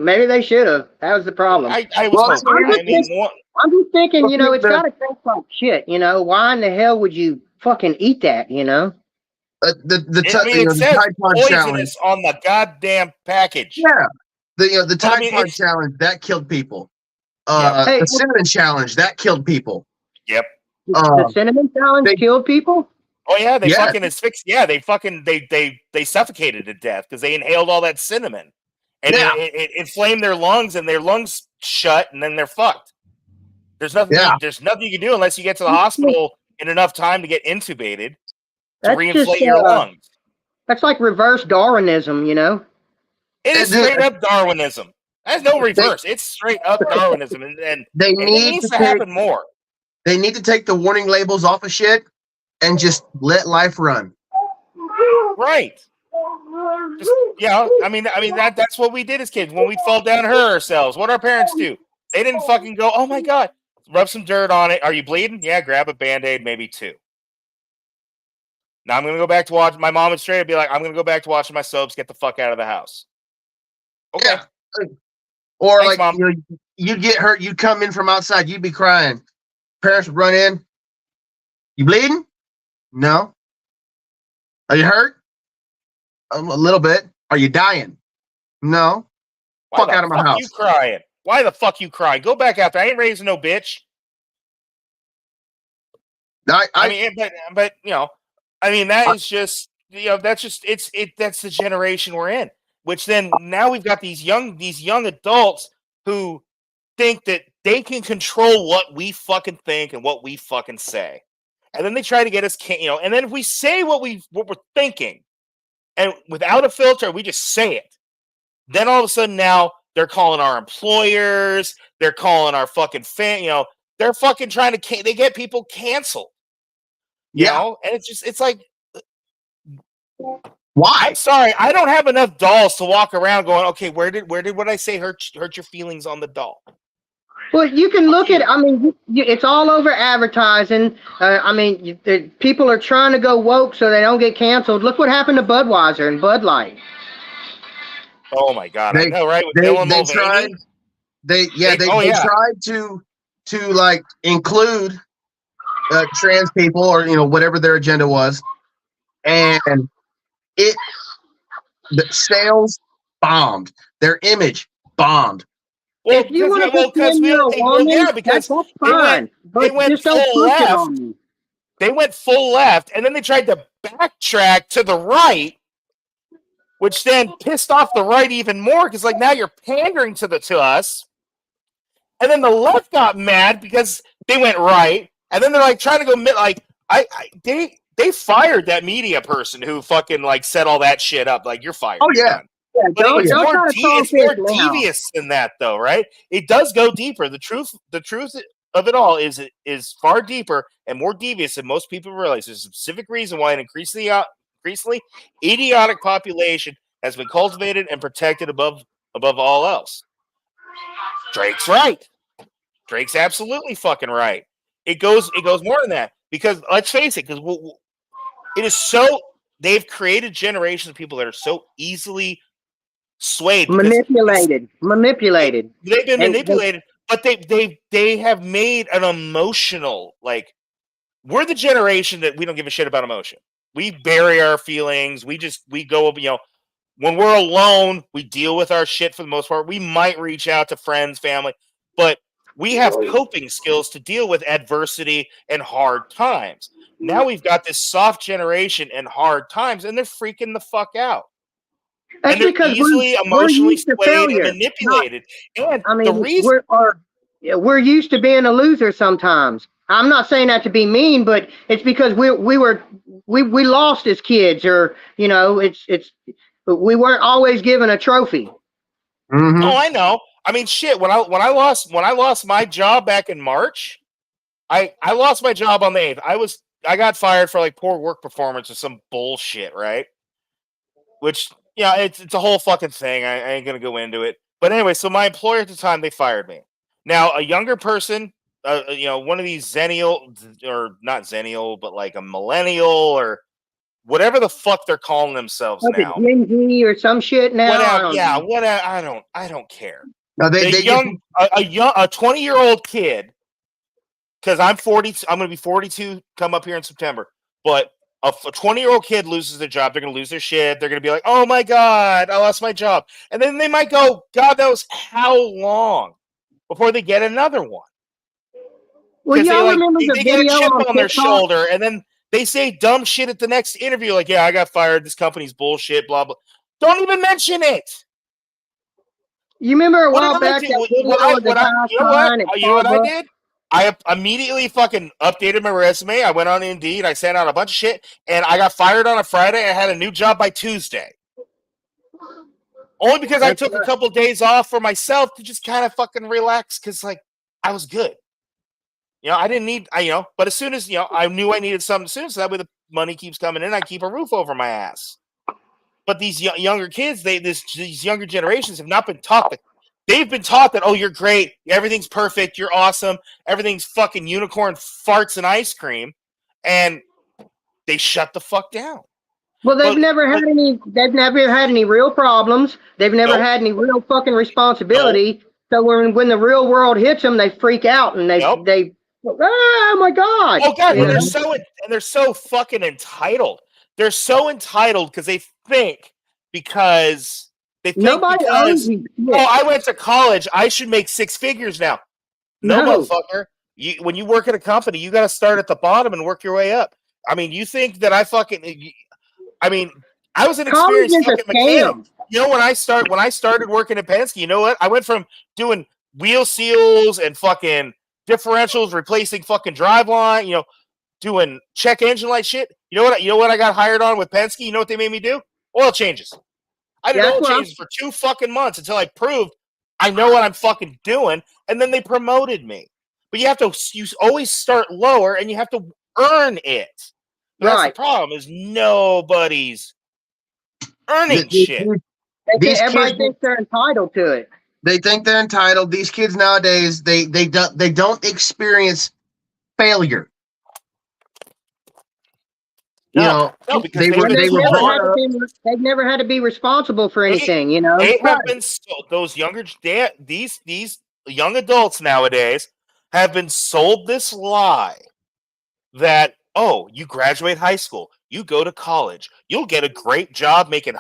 S3: Maybe they should have. That was the problem.
S2: I was hoping.
S3: I'm just thinking, you know, it's got to taste like shit. You know, why in the hell would you fucking eat that? You know,
S2: it says
S4: Tide Pod
S2: poisonous
S4: challenge
S2: on the goddamn package.
S4: Yeah, the Tide Pod challenge that killed people. The cinnamon challenge that killed people.
S2: Yep.
S3: The cinnamon challenge killed people.
S2: Oh yeah, they fucking asphyxiated. Yeah, they fucking they suffocated to death because they inhaled all that cinnamon, and it inflamed their lungs, and their lungs shut, and then they're fucked. There's nothing. There's nothing you can do unless you get to the hospital in enough time to get intubated to reinflate your lungs.
S3: That's like reverse Darwinism, you know.
S2: It is straight up Darwinism. There's no reverse. It's straight up Darwinism, and
S4: it
S2: needs to happen more.
S4: They need to take the warning labels off of shit and just let life run.
S2: Right. Just, I mean that's what we did as kids when we'd fall down and hurt ourselves. What our parents do? They didn't fucking go, oh my god, rub some dirt on it. Are you bleeding? Yeah, grab a Band-Aid, maybe 2. Now I'm gonna go back to watch. My mom would straight up be like, I'm gonna go back to watching my soaps. Get the fuck out of the house. Okay.
S4: Yeah. Or
S2: thanks,
S4: like
S2: Mom.
S4: You'd get hurt. You'd come in from outside. You'd be crying. Parents would run in. You bleeding? No. Are you hurt? A little bit. Are you dying? No. Fuck out of my house.
S2: You crying? Why the fuck you crying? Go back out there. I ain't raising no bitch. I mean, but you know, I mean that is just, you know, that's just that's the generation we're in. Which then now we've got these young adults who think that they can control what we fucking think and what we fucking say, and then they try to get us, you know. And then if we say what we're thinking, and without a filter, we just say it, then all of a sudden now they're calling our employers, they're calling our fucking fan, you know, they're fucking trying to they get people canceled. You know, and it's like,
S4: why?
S2: I'm sorry, I don't have enough dolls to walk around going, okay, where did what I say hurt your feelings on the doll?
S3: Well, you can look at, I mean, it's all over advertising. I mean, people are trying to go woke so they don't get canceled. Look what happened to Budweiser and Bud Light.
S2: Oh my god, I know, right?
S4: They tried. They tried to like include trans people or, you know, whatever their agenda was, and the sales bombed. Their image bombed.
S2: Well,
S3: if you want to because that's fine.
S2: They went full left. They went full left, and then they tried to backtrack to the right, which then pissed off the right even more because, like, now you're pandering to us. And then the left got mad because they went right, and then they're like trying to go like they fired that media person who fucking like set all that shit up. Like, you're fired.
S4: Oh yeah.
S2: But
S3: don't
S2: it's more,
S3: try to solve
S2: it's more
S3: this now.
S2: devious than that, though, right? It does go deeper. The truth of it all is far deeper and more devious than most people realize. There's a specific reason why an increasingly idiotic population has been cultivated and protected above all else. Drake's right. Drake's absolutely fucking right. It goes more than that, because let's face it, because it is so, they've created generations of people that are so easily swayed,
S3: manipulated.
S2: They've been manipulated, but they have made an emotional, like, we're the generation that we don't give a shit about emotion. We bury our feelings. We go, when we're alone, we deal with our shit for the most part. We might reach out to friends, family, but we have coping skills to deal with adversity and hard times. Now we've got this soft generation and hard times, and they're freaking the fuck out.
S3: That's
S2: and they're
S3: because
S2: easily emotionally swayed and manipulated.
S3: We're used to being a loser sometimes. I'm not saying that to be mean, but it's because we lost as kids, or we weren't always given a trophy.
S4: Mm-hmm.
S2: Oh, I know. I mean, shit. When I lost my job back in March, I lost my job on the 8th. I got fired for like poor work performance or some bullshit, right? Which, it's a whole fucking thing. I ain't gonna go into it. But anyway, so my employer at the time, they fired me. Now, a younger person, one of these Zennial, or not Zennial, but like a millennial or whatever the fuck they're calling themselves now.
S3: Gen Z or some shit now.
S2: I don't care.
S4: No,
S2: a 20-year-old kid, because I'm 40. I'm going to be 42 come up here in September. But a 20-year-old kid loses their job, they're going to lose their shit. They're going to be like, "Oh my god, I lost my job," and then they might go, "God knows how long before they get another one."
S3: Well,
S2: they get a chip on their shoulder, and then they say dumb shit at the next interview, like, "Yeah, I got fired. This company's bullshit." Blah blah. Don't even mention it.
S3: You remember a while back that video of the guy crying?
S2: You know what I did? I immediately fucking updated my resume. I went on Indeed. I sent out a bunch of shit, and I got fired on a Friday. I had a new job by Tuesday. Only because I took a couple of days off for myself to just kind of fucking relax, because like I was good. I didn't need, but as soon as, I knew I needed something soon, so that way the money keeps coming in, I keep a roof over my ass. But these younger kids, these younger generations have not been taught that. They've been taught that, oh, you're great, everything's perfect, you're awesome, everything's fucking unicorn farts and ice cream, and they shut the fuck down.
S3: Well, they've never had any real problems. They've never had any real fucking responsibility. So when the real world hits them, they freak out and they oh my god!
S2: Oh god! They're so fucking entitled. They're so entitled because they think
S3: nobody owns you.
S2: Oh, I went to college, I should make 6 figures now. No, motherfucker. When you work at a company, you got to start at the bottom and work your way up. I mean, you think that I was an experienced fucking mechanic. When I started working at Penske, you know what? I went from doing wheel seals and fucking differentials, replacing fucking driveline, doing check engine light shit. You know what I got hired on with Penske? You know what they made me do? Oil changes. I did oil changes for 2 fucking months until I proved I know what I'm fucking doing, and then they promoted me. But you always start lower, and you have to earn it. That's the problem, is nobody's earning shit.
S3: Everybody thinks they're entitled to it.
S4: They think they're entitled. These kids nowadays, they don't experience failure.
S3: They've never had to be responsible for anything.
S2: They have been sold. Those these young adults nowadays have been sold this lie that, oh, you graduate high school, you go to college, you'll get a great job making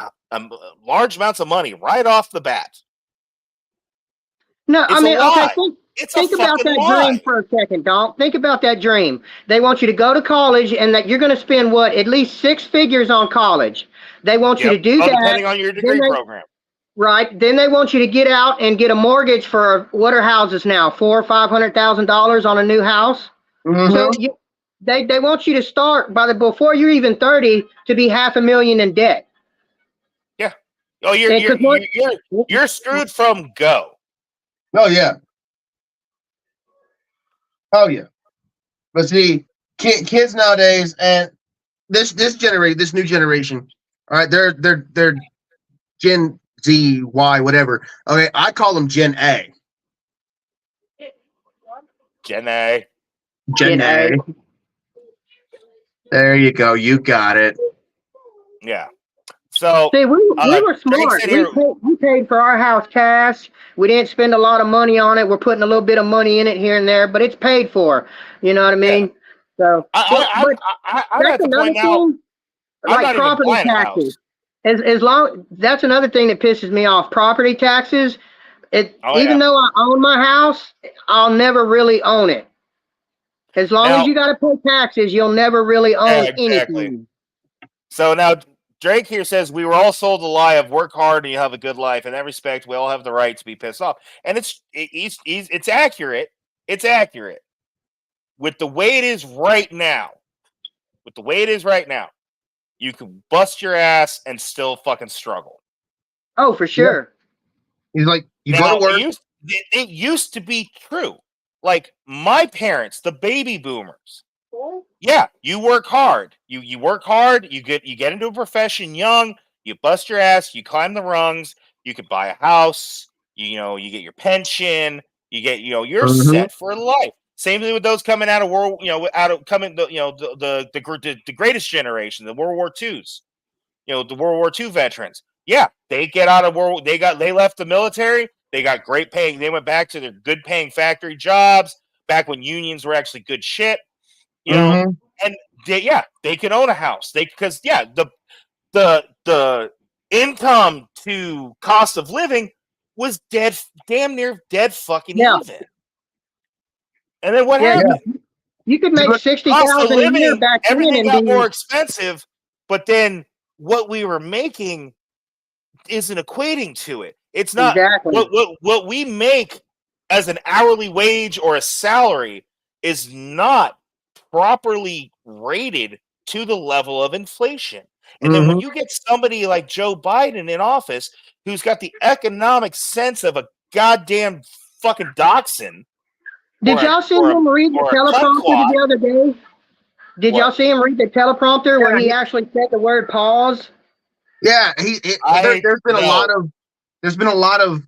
S2: large amounts of money right off the bat.
S3: No, think about that dream for a second, Don. Think about that dream. They want you to go to college, and that you're going to spend at least 6 figures on college. They want you to do that,
S2: depending on your degree program.
S3: Right. Then they want you to get out and get a mortgage for what are houses now, $400,000 or $500,000 on a new house.
S4: Mm-hmm.
S3: So they want you to start before you're even 30 to be $500,000 in debt.
S2: Yeah. Oh, you're screwed from go.
S4: Oh yeah. Oh yeah. But see, kids nowadays, and this new generation, all right, they're Gen Z, Y, whatever. Okay, I call them Gen A.
S2: Gen A.
S4: Gen A. There you go. You got it.
S2: Yeah. So
S3: see, we were smart. We paid for our house cash. We didn't spend a lot of money on it. We're putting a little bit of money in it here and there, but it's paid for. You know what I mean? Yeah. So,
S2: I
S3: that's another thing. Like property taxes. That's another thing that pisses me off. Property taxes. Even though I own my house, I'll never really own it. As long as you got to pay taxes, you'll never really own anything.
S2: So now Drake here says we were all sold the lie of work hard and you have a good life. In that respect, we all have the right to be pissed off, and it's accurate. It's accurate with the way it is right now. With the way it is right now, you can bust your ass and still fucking struggle.
S3: Oh, for sure.
S4: He's like, you go to work.
S2: It used to be true. Like my parents, the baby boomers. Yeah, you work hard. You work hard. You get into a profession young. You bust your ass. You climb the rungs. You could buy a house. You get your pension. You get you're set for life. Same thing with those coming out of the greatest generation, the World War IIs. The World War II veterans. Yeah, they get out of World. They left the military. They got great paying. They went back to their good paying factory jobs back when unions were actually good shit. And they can own a house. Because the income to cost of living was damn near dead fucking even. And then what happened?
S3: You could make $60,000 a year back then.
S2: Everything got more expensive, but then what we were making isn't equating to it. It's not what we make as an hourly wage or a salary is not properly rated to the level of inflation. And then when you get somebody like Joe Biden in office who's got the economic sense of a goddamn fucking dachshund.
S3: Did y'all see him read the teleprompter the other day? Did y'all see him read the teleprompter where he actually said the word pause?
S4: Yeah, there's been a lot of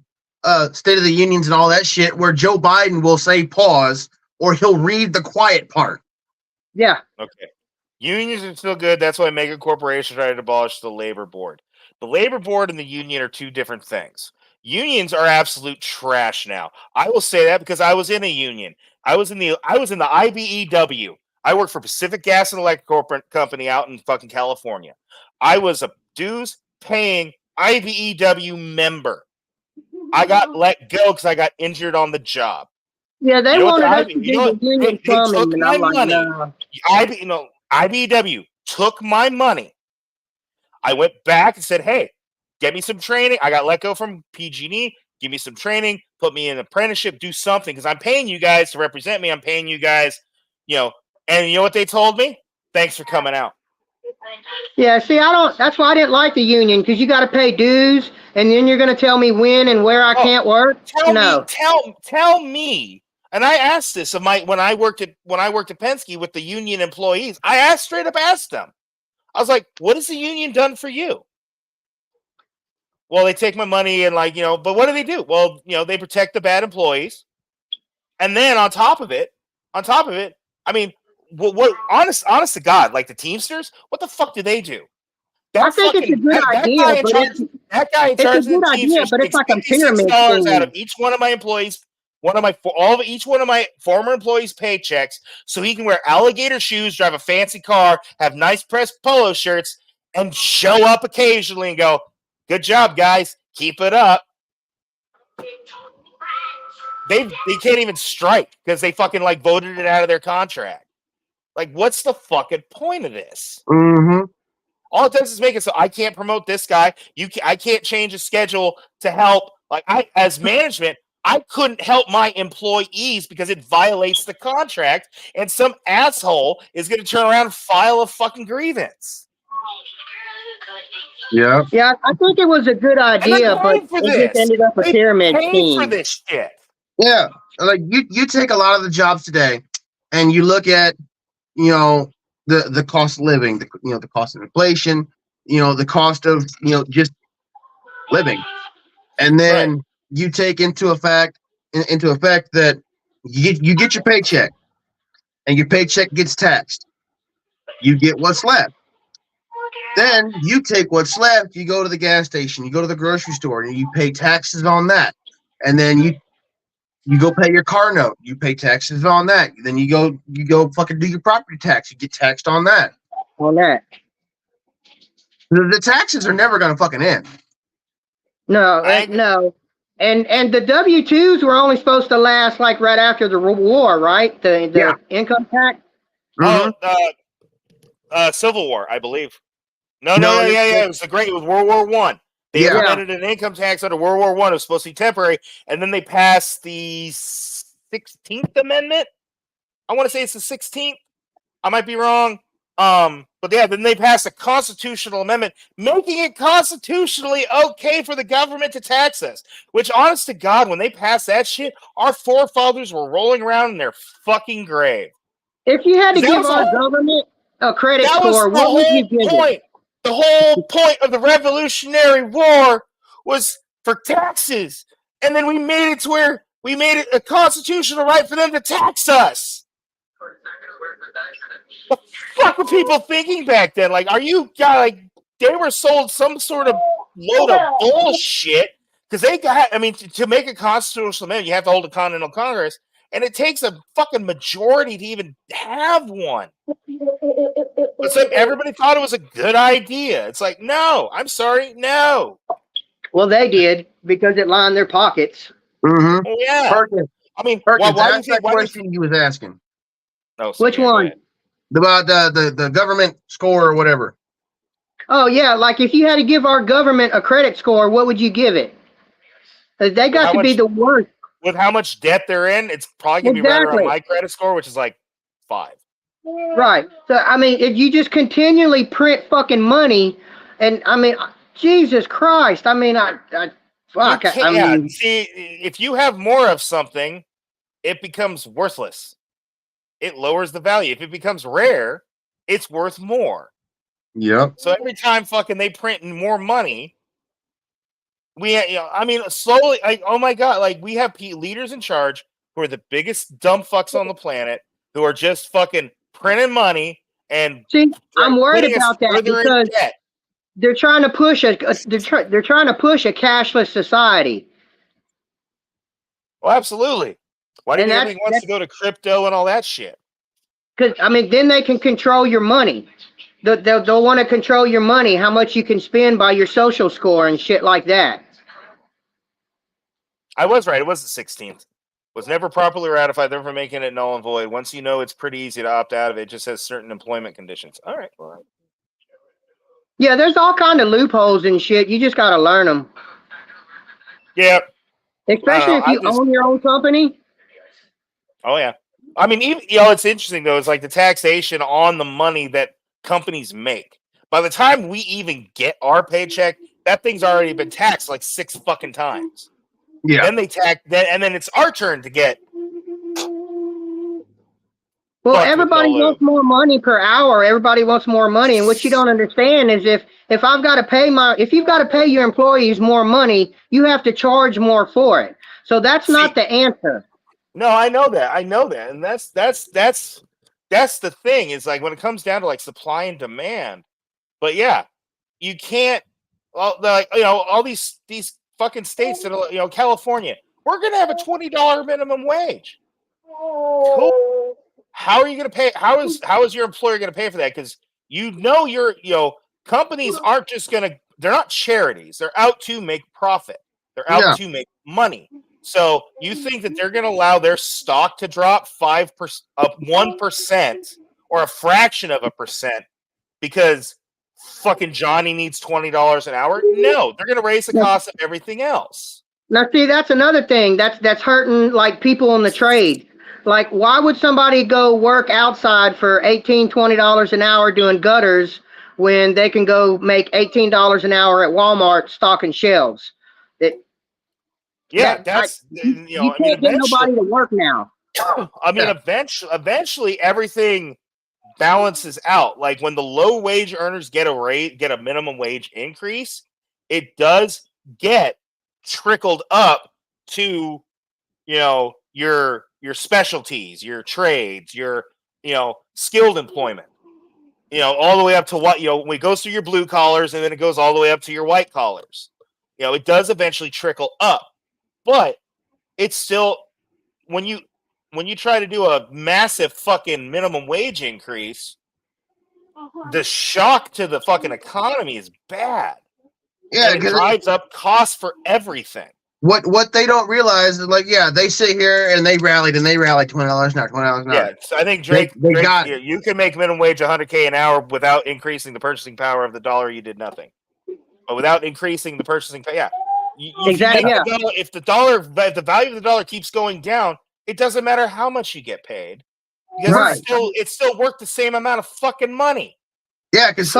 S4: State of the Unions and all that shit where Joe Biden will say pause or he'll read the quiet part.
S3: Yeah.
S2: Okay. Unions are still good. That's why mega corporations tried to abolish the labor board. The labor board and the union are two different things. Unions are absolute trash now. I will say that because I was in a union. I was in the IBEW. I worked for Pacific Gas and Electric Company out in fucking California. I was a dues paying IBEW member. I got let go because I got injured on the job.
S3: Yeah, they wanted us to do the union
S2: took my money. IBEW took my money. I went back and said, hey, get me some training. I got let go from PG&E. Give me some training. Put me in an apprenticeship. Do something because I'm paying you guys to represent me. I'm paying you guys, And you know what they told me? Thanks for coming out.
S3: Yeah, see, that's why I didn't like the union because you got to pay dues, and then you're going to tell me when and where I can't work.
S2: Tell me. And I asked this when I worked at Penske with the union employees. I straight up asked them. I was like, "What has the union done for you?" Well, they take my money and but what do they do? Well, they protect the bad employees, and then on top of it, I mean, what honest to God, like the Teamsters, what the fuck do they do?
S3: I think it's a good idea.
S2: That guy in charge of the Teamsters
S3: but it's like a pyramid
S2: $56 out of each one of my employees. Each one of my former employees' paychecks, so he can wear alligator shoes, drive a fancy car, have nice pressed polo shirts, and show up occasionally and go, "Good job, guys, keep it up." They can't even strike because they fucking voted it out of their contract. What's the fucking point of this?
S4: Mm-hmm.
S2: All it does is make it so I can't promote this guy. I can't change a schedule to help. As management, I couldn't help my employees because it violates the contract, and some asshole is going to turn around and file a fucking grievance.
S4: Yeah.
S3: Yeah, I think it was a good idea, but it just ended up a pyramid scheme.
S2: For this shit.
S4: Yeah, like you take a lot of the jobs today, and you look at the cost of living, the cost of inflation, the cost of just living, and then you take into effect that you get your paycheck, and your paycheck gets taxed. You get what's left. Then you take what's left. You go to the gas station. You go to the grocery store, and you pay taxes on that. And then you go pay your car note. You pay taxes on that. Then you go fucking do your property tax. You get taxed on that.
S3: On that.
S4: The taxes are never gonna fucking end.
S3: No, no. And the W-2s were only supposed to last like right after the war, right? The income tax.
S2: Civil War, I believe. No, it was it was World War One. They implemented an income tax under World War One. It was supposed to be temporary, and then they passed the 16th Amendment. I want to say it's the 16th. I might be wrong. But yeah, then they passed a constitutional amendment making it constitutionally okay for the government to tax us. Which, honest to God, when they passed that shit, our forefathers were rolling around in their fucking grave.
S3: If you had to give our government a credit score, what would you give it?
S2: The whole point of the Revolutionary War was for taxes. And then we made it to where we made it a constitutional right for them to tax us. What the fuck were people thinking back then? Like, they were sold some sort of load of bullshit. Because to make a constitutional amendment, you have to hold a Continental Congress. And it takes a fucking majority to even have one. It's like everybody thought it was a good idea. It's like, no, I'm sorry, no.
S3: Well, they did because it lined their pockets.
S4: Mm-hmm.
S2: Oh, yeah.
S4: Perkins,
S2: I mean,
S4: why do you
S2: think
S4: think question you was asking?
S2: No,
S3: which one?
S4: About the government score or whatever.
S3: Oh, yeah. Like if you had to give our government a credit score, what would you give it? They got to be the worst.
S2: With how much debt they're in, it's probably going to be right around my credit score, which is like 5.
S3: Right. So, I mean, if you just continually print fucking money, and I mean, Jesus Christ. I mean,
S2: see, if you have more of something, it becomes worthless. It lowers the value. If it becomes rare, it's worth more.
S4: Yep.
S2: So every time fucking they print more money, slowly, oh my God, like we have leaders in charge who are the biggest dumb fucks on the planet who are just fucking printing money and
S3: I'm worried about that because they're trying to push they're trying to push a cashless society.
S2: Well, absolutely. Why do you think everybody wants to go to crypto and all that shit?
S3: Because I mean, then they can control your money. They'll want to control your money, how much you can spend by your social score and shit like that.
S2: I was right. It was the 16th. Was never properly ratified, therefore making it null and void. Once you know it's pretty easy to opt out of it, it just has certain employment conditions. All right. Well,
S3: yeah, there's all kind of loopholes and shit. You just got to learn them.
S2: Yeah.
S3: Especially if you own your own company.
S2: Oh, yeah. I mean, even it's interesting, though. It's like the taxation on the money that companies make. By the time we even get our paycheck, that thing's already been taxed like 6 fucking times.
S4: Yeah.
S2: Then they tax, and then it's our turn to get.
S3: Well, everybody wants more money per hour. Everybody wants more money, and what you don't understand is if I've got to pay if you've got to pay your employees more money, you have to charge more for it. So that's not the answer.
S2: No, I know that, and that's the thing. Is like when it comes down to like supply and demand. But yeah, you can't. All these fucking states that are, California, we're gonna have a $20 minimum wage. Cool. How are you gonna pay? How is your employer gonna pay for that? Because companies aren't just they're not charities. They're out to make profit. They're out to make money. So you think that they're gonna allow their stock to drop 1% or a fraction of a percent because fucking Johnny needs $20 an hour? No, they're gonna raise the cost of everything else.
S3: Now, see, that's another thing that's hurting like people in the trade. Like, why would somebody go work outside for $18, $20 an hour doing gutters when they can go make $18 an hour at Walmart stocking shelves.
S2: You
S3: can't get nobody to work now.
S2: I mean, eventually everything balances out. Like when the low wage earners get a minimum wage increase, it does get trickled up to, your specialties, your trades, your, skilled employment, all the way up to what, when it goes through your blue collars and then it goes all the way up to your white collars. It does eventually trickle up, but it's still, when you try to do a massive fucking minimum wage increase, the shock to the fucking economy is bad.
S4: Yeah,
S2: it drives up costs for everything.
S4: What they don't realize is they sit here and they rallied $20 an hour.
S2: Yeah, so I think Drake got it. You can make minimum wage $100K an hour without increasing the purchasing power of the dollar. You did nothing, but without increasing the purchasing power,
S3: exactly.
S2: If the value of the dollar keeps going down, it doesn't matter how much you get paid, because it's still worth the same amount of fucking money.
S4: Yeah, because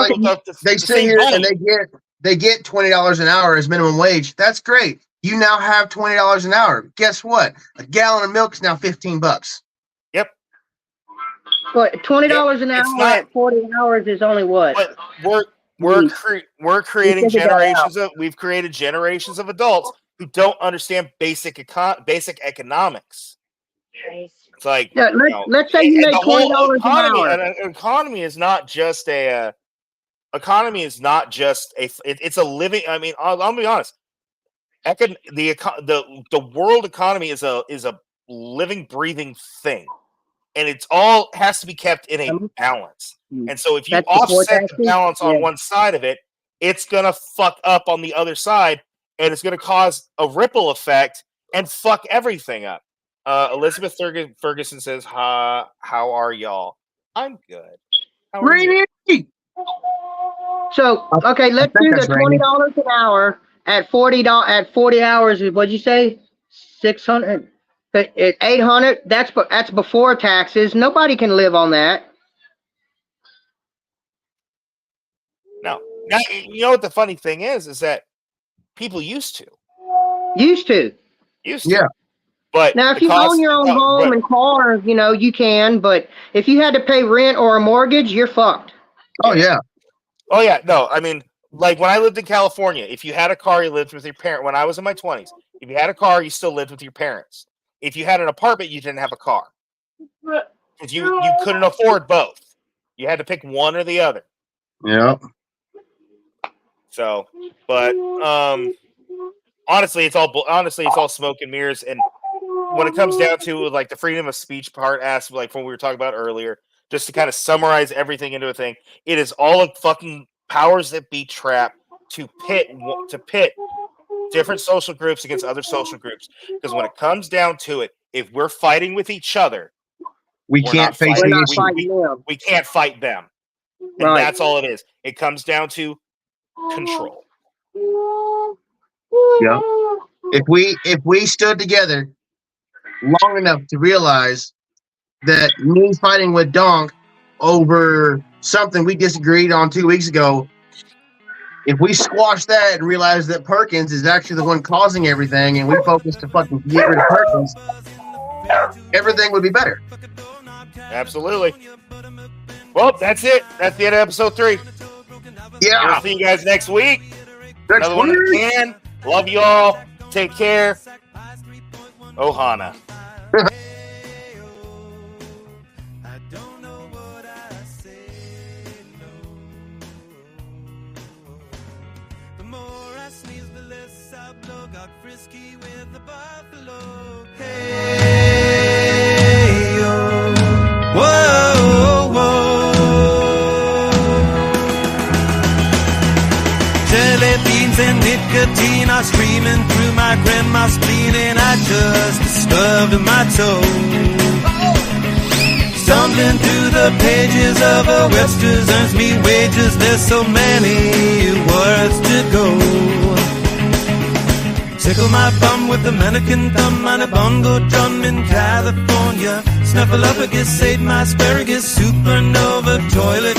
S4: they sit here and they get $20 an hour as minimum wage. That's great. You now have $20 an hour. Guess what? A gallon of milk is now $15.
S2: Yep.
S3: But $20 an hour at 40 hours is only what?
S2: But we're creating generations of generations of adults who don't understand basic economics. It's like
S3: let's say you make $20 an hour.
S2: An economy is not just a. It's a living. I mean, I'll be honest. The world economy is a living, breathing thing, and it's all has to be kept in a balance. And so, if you offset the balance on one side of it, it's gonna fuck up on the other side, and it's gonna cause a ripple effect and fuck everything up. Elizabeth Ferguson says, "How are y'all? I'm good. How are you?"
S3: So, okay, let's do the $20 an hour at 40 hours. What'd you say? 600, 800. That's before taxes. Nobody can live on that.
S2: No. Now, you know what the funny thing is that people used to.
S3: Yeah.
S2: But
S3: now, if you own your own home and car, you can. But if you had to pay rent or a mortgage, you're fucked.
S4: Oh yeah.
S2: Oh yeah. No, I mean, like when I lived in California, if you had a car, you lived with your parent. When I was in my 20s, if you had a car, you still lived with your parents. If you had an apartment, you didn't have a car because you couldn't afford both. You had to pick one or the other.
S4: Yeah.
S2: So, but honestly, it's all smoke and mirrors. And when it comes down to like the freedom of speech part, like when we were talking about earlier, just to kind of summarize everything into a thing, it is all a fucking powers that be trap to pit different social groups against other social groups. Because when it comes down to it, if we're fighting with each other,
S4: we can't face
S2: we can't fight them. And that's all it is. It comes down to control.
S4: Yeah. If we stood together long enough to realize that me fighting with Donk over something we disagreed on 2 weeks ago, if we squash that and realize that Perkins is actually the one causing everything, and we focus to fucking get rid of Perkins, everything would be better.
S2: Absolutely. Well, that's it. That's the end of episode 3.
S4: Yeah.
S2: We'll see you guys next week. Another one that can. Love you all. Take care. Ohana.
S1: And nicotine are streaming through my grandma's spleen, and I just stubbed my toe. Stumbling through the pages of a Webster's earns me wages. There's so many words to go. Tickle my bum with a mannequin thumb on a bongo drum in California. Snuffleupagus ate my asparagus, supernova toilet.